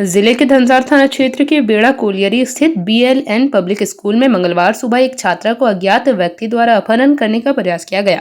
जिले के धनसार थाना क्षेत्र के बेड़ा कोलियरी स्थित बीएलएन पब्लिक स्कूल में मंगलवार सुबह एक छात्रा को अज्ञात व्यक्ति द्वारा अपहरण करने का प्रयास किया गया।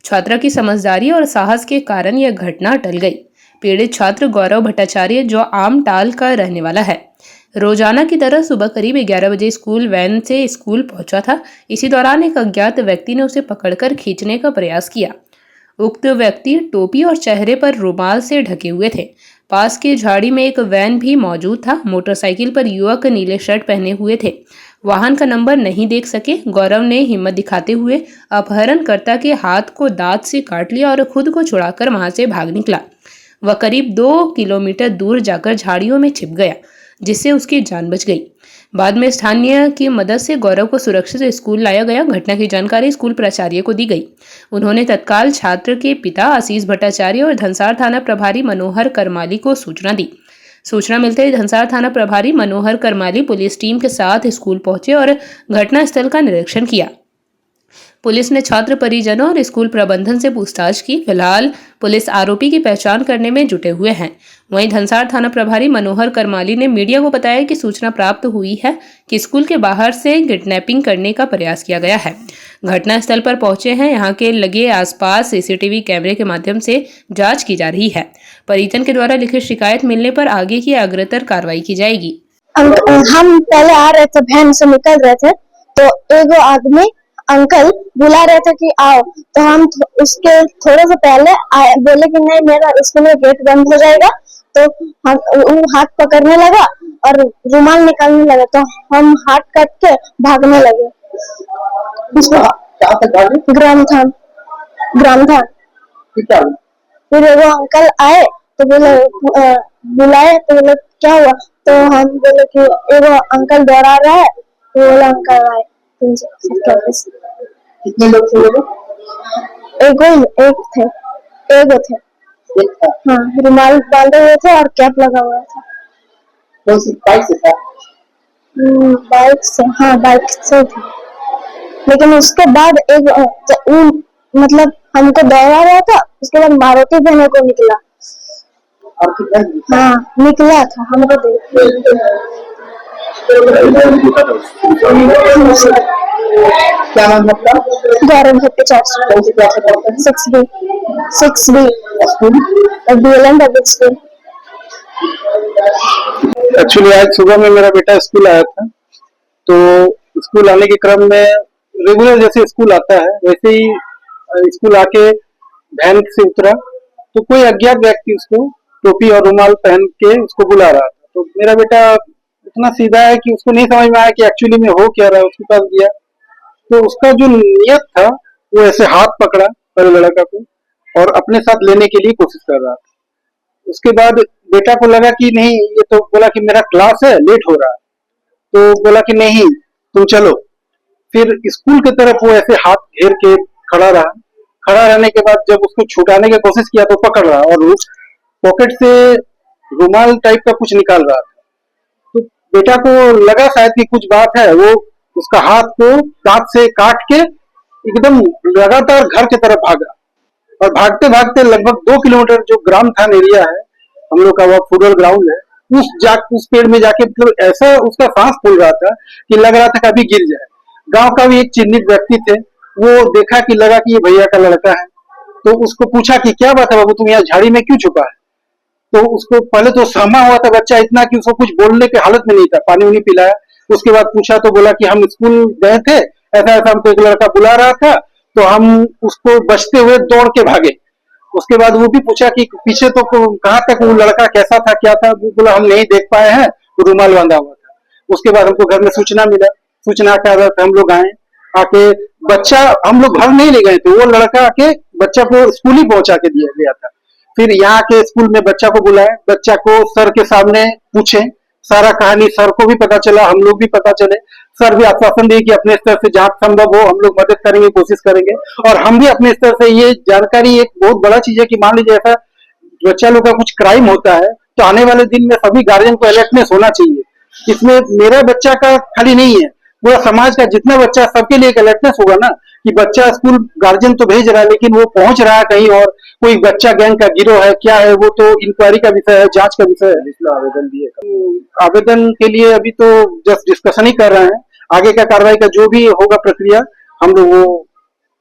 छात्रा की समझदारी और साहस के कारण यह घटना टल गई। पीड़ित छात्र गौरव भट्टाचार्य, जो आमटाल का रहने वाला है, रोजाना की तरह सुबह करीब 11 बजे स्कूल वैन से स्कूल पहुंचा था। इसी दौरान एक अज्ञात व्यक्ति ने उसे पकड़कर खींचने का प्रयास किया। उक्त व्यक्ति टोपी और चेहरे पर रुमाल से ढके हुए थे। पास के झाड़ी में एक वैन भी मौजूद था। मोटरसाइकिल पर युवक नीले शर्ट पहने हुए थे। वाहन का नंबर नहीं देख सके। गौरव ने हिम्मत दिखाते हुए अपहरणकर्ता के हाथ को दांत से काट लिया और खुद को छुड़ाकर वहां से भाग निकला। वह करीब 2 किलोमीटर दूर जाकर झाड़ियों में छिप गया, जिससे उसकी जान बच गई। बाद में स्थानीय की मदद से गौरव को सुरक्षित स्कूल लाया गया। घटना की जानकारी स्कूल प्राचार्य को दी गई। उन्होंने तत्काल छात्र के पिता आशीष भट्टाचार्य और धनसार थाना प्रभारी मनोहर करमाली को सूचना दी। सूचना मिलते ही धनसार थाना प्रभारी मनोहर करमाली पुलिस टीम के साथ स्कूल पहुंचे और घटनास्थल का निरीक्षण किया। पुलिस ने छात्र परिजनों और स्कूल प्रबंधन से पूछताछ की। फिलहाल पुलिस आरोपी की पहचान करने में जुटे हुए हैं। वहीं धनसार थाना प्रभारी मनोहर करमाली ने मीडिया को बताया कि सूचना प्राप्त हुई है कि स्कूल के बाहर से किडनैपिंग करने का प्रयास किया गया है। घटनास्थल पर पहुंचे हैं। यहां के लगे आसपास सीसीटीवी कैमरे के माध्यम से जांच की जा रही है। परिजन के द्वारा लिखित शिकायत मिलने पर आगे की अग्रतर कार्रवाई की जाएगी। हम पहले आ रहे थे, वैन से निकल रहे थे, तो एक आदमी अंकल बुला रहे थे कि आओ, तो हम उसके थोड़े से पहले आए, बोले कि नहीं मेरा स्कूल में गेट बंद हो जाएगा। तो हम वो हाथ पकड़ने लगा और रुमाल निकालने लगा, तो हम हाथ काट के भागने लगे। ग्राम था। फिर वो अंकल आए तो बोले बुलाए, तो बोले क्या हुआ, तो हम बोले कि एगो अंकल दौड़ा रहा है, तो बोले अंकल आए। कितने लोग थे वो? एक थे। हाँ, रुमाल बांधे हुए थे और कैप लगा हुआ था। कौन सी बाइक से था? बाइक से, हाँ बाइक से था। लेकिन उसके बाद मतलब हमको दौड़ा रहा था, उसके बाद मारुति बहने को निकला। और कितना? हाँ निकला था, हमको क्या नाम है? Gaurav Bhattacharya. 6B school BLN public school. Actually आज सुबह में मेरा बेटा स्कूल आया था, तो स्कूल आने के क्रम में रेगुलर जैसे स्कूल आता है वैसे ही स्कूल आके वैन से उतरा, तो कोई अज्ञात व्यक्ति उसको टोपी और रुमाल पहन के उसको बुला रहा था। तो मेरा बेटा इतना सीधा है कि उसको नहीं समझ में आया कि एक्चुअली में हो क्या रहा है। उसके पास गया तो उसका जो नियत था वो ऐसे हाथ पकड़ा पहले लड़का को और अपने साथ लेने के लिए कोशिश कर रहा था। उसके बाद बेटा को लगा कि नहीं, ये तो बोला कि मेरा क्लास है, लेट हो रहा है, तो बोला कि नहीं तुम चलो। फिर स्कूल की तरफ वो ऐसे हाथ घेर के खड़ा रहा। खड़ा रहने के बाद जब उसको छुटाने की कोशिश किया तो पकड़ रहा और पॉकेट से रुमाल टाइप का कुछ निकाल रहा था। तो बेटा को लगा शायद कि कुछ बात है, वो उसका हाथ को दांत से काट के एकदम लगातार घर की तरफ भागा और भागते भागते लगभग 2 किलोमीटर जो ग्राम थान एरिया है हम लोग का, वो फुटबॉल ग्राउंड है, उस पेड़ में जाके मतलब ऐसा उसका सांस फूल रहा था कि लग रहा था कि अभी गिर जाए। गांव का भी एक चिन्हित व्यक्ति थे, वो देखा कि लगा कि ये भैया का लड़का है, तो उसको पूछा कि क्या बात है बाबू, तुम यहाँ झाड़ी में क्यों छुपा है। तो उसको पहले तो सहमा हुआ था बच्चा इतना कि उसको कुछ बोलने की हालत में नहीं था। पानी उनी पिलाया, उसके बाद पूछा तो बोला कि हम स्कूल गए थे, ऐसा ऐसा हमको एक लड़का बुला रहा था, तो हम उसको बचते हुए दौड़ के भागे। उसके बाद वो भी पूछा कि पीछे तो कहाँ तक वो लड़का कैसा था क्या था, वो बोला हम नहीं देख पाए हैं, वो रुमाल बांधा हुआ था। उसके बाद हमको घर में सूचना मिला, सूचना के आधार पर हम लोग आए। आके बच्चा, हम लोग घर नहीं ले गए थे, वो लड़का आके बच्चा को स्कूल ही पहुंचा के दिया गया था। फिर यहाँ के स्कूल में बच्चा को बुलाए, बच्चा को सर के सामने पूछे, सारा कहानी सर को भी पता चला, हम लोग भी पता चले। सर भी आश्वासन दिए कि अपने स्तर से जहां संभव हो हम लोग मदद करेंगे, कोशिश करेंगे। और हम भी अपने स्तर से, ये जानकारी एक बहुत बड़ा चीज है कि मान लीजिए ऐसा बच्चा लोग का कुछ क्राइम होता है तो आने वाले दिन में सभी गार्जियन को अलर्टनेस होना चाहिए। इसमें मेरा बच्चा का खाली नहीं है, पूरा समाज का जितना बच्चा, सबके लिए एक अलर्टनेस होगा ना कि बच्चा स्कूल गार्जियन तो भेज रहा है लेकिन वो पहुंच रहा है कहीं और, कोई बच्चा गैंग का गिरोह है क्या है, वो तो इंक्वायरी का विषय है, जांच का विषय है। इसलिए आवेदन दिए, आवेदन के लिए अभी तो जस्ट डिस्कशन ही कर रहे हैं, आगे का कार्रवाई का जो भी होगा प्रक्रिया हम लोग वो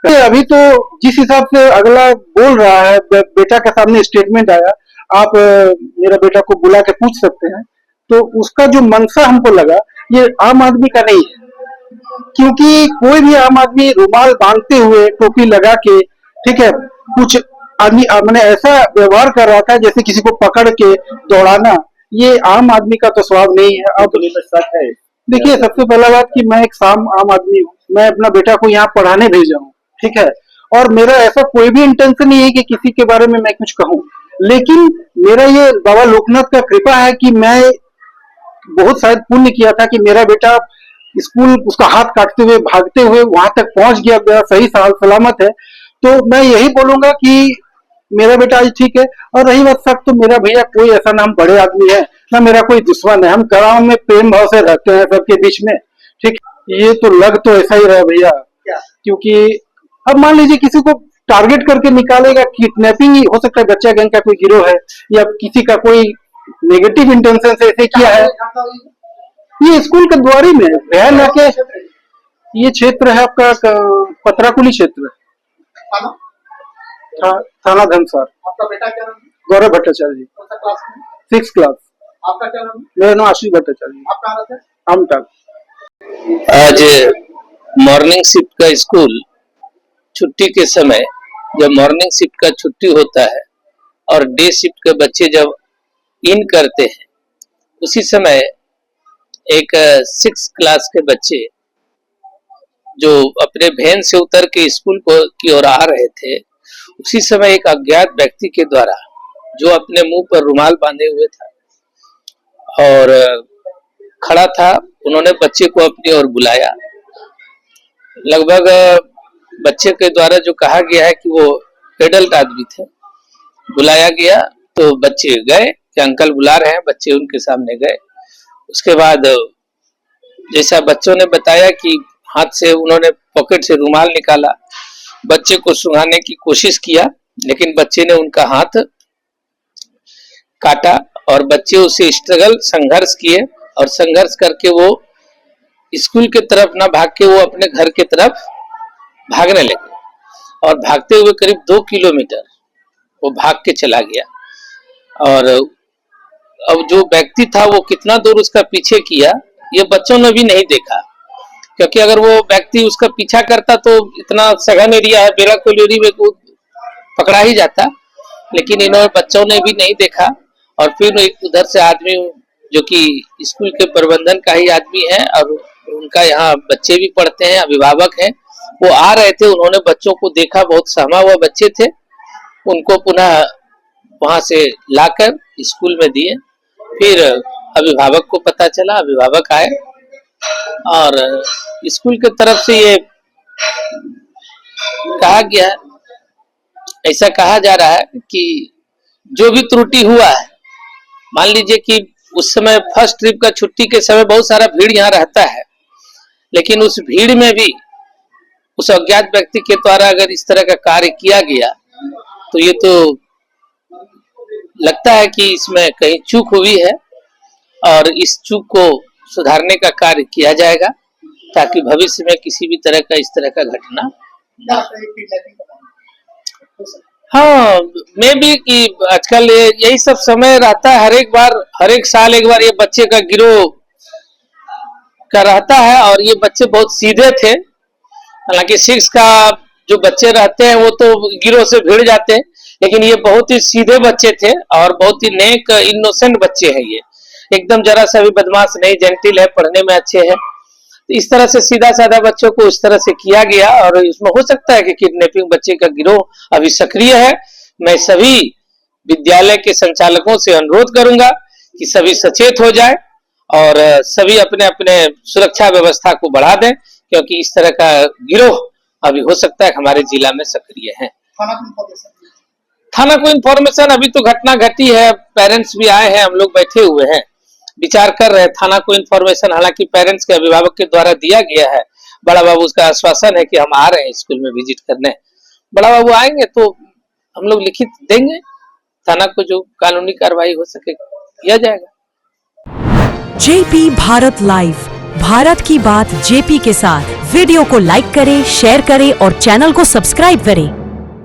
अभी तो जिस हिसाब से अगला बोल रहा है, बेटा के सामने स्टेटमेंट आया, आप मेरा बेटा को बुला के पूछ सकते हैं, तो उसका जो मंशा हमको लगा ये आम आदमी का नहीं है, क्योंकि कोई भी आम आदमी रुमाल बांधते हुए टोपी लगा के, ठीक है, कुछ आदमी मैंने ऐसा व्यवहार कर रहा था जैसे किसी को पकड़ के दौड़ाना, ये आम आदमी का तो स्वभाव नहीं है। अब सच है, देखिए सबसे पहला बात कि मैं एक आम आदमी हूँ, मैं अपना बेटा को यहाँ पढ़ाने भेजा हूँ, ठीक है, और मेरा ऐसा कोई भी इंटेंशन नहीं है कि किसी के बारे में मैं कुछ कहूँ, लेकिन मेरा ये बाबा लोकनाथ का कृपा है कि मैं बहुत शायद पुण्य किया था कि मेरा बेटा स्कूल उसका हाथ काटते हुए भागते हुए वहां तक पहुंच गया, सही सलामत है। तो मैं यही बोलूंगा कि मेरा बेटा आज ठीक है। और रही बात शक, तो मेरा भैया कोई ऐसा ना हम बड़े आदमी है ना मेरा कोई दुश्मन है, हम गांव में प्रेम भाव से रहते हैं सबके बीच में, ठीक। ये तो लग तो ऐसा ही रहा भैया, क्योंकि अब मान लीजिए किसी को टारगेट करके निकालेगा, किडनैपिंग ही हो सकता है, बच्चा गैंग का कोई गिरोह है या किसी का कोई नेगेटिव इंटेंशन से ऐसे किया है। ये स्कूल के द्वारी में बहन आके, ये क्षेत्र है आपका पतराकुली क्षेत्र, थाना धनसार। आपका बेटा क्या नाम है? गौरव भट्टाचार्य जी, कौन सा क्लास में? 6th class. आपका क्या नाम है? मेरा नाम आशीष भट्टाचार्य। आप कहाँ रहते हैं? आमटाल। आज मॉर्निंग शिफ्ट का स्कूल छुट्टी के समय, जब मॉर्निंग शिफ्ट का छुट्टी होता है और डे शिफ्ट के बच्चे जब इन करते हैं, उसी समय एक 6th क्लास के बच्चे जो अपने वैन से उतर के स्कूल की ओर आ रहे थे, उसी समय एक अज्ञात व्यक्ति के द्वारा, जो अपने मुंह पर रुमाल बांधे हुए था और खड़ा था, उन्होंने बच्चे को अपनी ओर बुलाया। लगभग बच्चे के द्वारा जो कहा गया है कि वो एडल्ट आदमी थे, बुलाया गया तो बच्चे गए कि अंकल बुला रहे हैं, बच्चे उनके सामने गए। उसके बाद जैसा बच्चों ने बताया कि हाथ से उन्होंने पॉकेट से रुमाल निकाला, बच्चे को सुंघाने की कोशिश किया, लेकिन बच्चे ने उनका हाथ काटा और बच्चे उसे संघर्ष किए और संघर्ष करके वो स्कूल के तरफ ना भाग के वो अपने घर के तरफ भागने लगे और भागते हुए करीब 2 किलोमीटर वो भाग के चला गया। और अब जो व्यक्ति था वो कितना दूर उसका पीछे किया ये बच्चों ने भी नहीं देखा, क्योंकि अगर वो व्यक्ति उसका पीछा करता तो इतना सघन एरिया है, बेला कोलियोरी में पकड़ा ही जाता, लेकिन इन्होंने बच्चों ने भी नहीं देखा। और फिर एक उधर से आदमी जो कि स्कूल के प्रबंधन का ही आदमी है और उनका यहाँ बच्चे भी पढ़ते हैं, अभिभावक हैं, वो आ रहे थे, उन्होंने बच्चों को देखा, बहुत सहमा हुआ बच्चे थे, उनको पुनः वहां से लाकर स्कूल में दिए। फिर अभिभावक को पता चला, अभिभावक आए और स्कूल की तरफ से ये कहा गया, ऐसा कहा जा रहा है कि जो भी त्रुटि हुआ है, मान लीजिए कि उस समय फर्स्ट ट्रिप का छुट्टी के समय बहुत सारा भीड़ यहाँ रहता है, लेकिन उस भीड़ में भी उस अज्ञात व्यक्ति के द्वारा अगर इस तरह का कार्य किया गया तो ये तो लगता है कि इसमें कहीं चूक हुई है और इस चूक को सुधारने का कार्य किया जाएगा ताकि भविष्य में किसी भी तरह का इस तरह का घटना। हाँ, मैं भी कि आजकल यही सब समय रहता है, हर एक साल एक बार ये बच्चे का गिरोह का रहता है और ये बच्चे बहुत सीधे थे। हालांकि 6 का जो बच्चे रहते हैं वो तो गिरोह से भिड़ जाते हैं, लेकिन ये बहुत ही सीधे बच्चे थे और बहुत ही नेक इनोसेंट बच्चे हैं, ये एकदम जरा सा भी बदमाश नहीं, जेंटिल है, पढ़ने में अच्छे हैं। तो इस तरह से सीधा साधा बच्चों को इस तरह से किया गया और इसमें हो सकता है कि किडनैपिंग बच्चे का गिरोह अभी सक्रिय है। मैं सभी विद्यालय के संचालकों से अनुरोध करूंगा कि सभी सचेत हो जाए और सभी अपने अपने सुरक्षा व्यवस्था को बढ़ा दें, क्योंकि इस तरह का गिरोह अभी हो सकता है हमारे जिला में सक्रिय है। थाना को इन्फॉर्मेशन, अभी तो घटना घटी है, पेरेंट्स भी आए हैं, हम लोग बैठे हुए हैं, विचार कर रहे हैं। थाना को इन्फॉर्मेशन हालांकि पेरेंट्स के अभिभावक के द्वारा दिया गया है। बड़ा बाबू उसका आश्वासन है कि हम आ रहे हैं स्कूल में विजिट करने। बड़ा बाबू आएंगे तो हम लोग लिखित देंगे, थाना को जो कानूनी कार्रवाई हो सके किया जाएगा। जेपी भारत लाइव, भारत की बात जेपी के साथ। वीडियो को लाइक करें, शेयर करें और चैनल को सब्सक्राइब करें।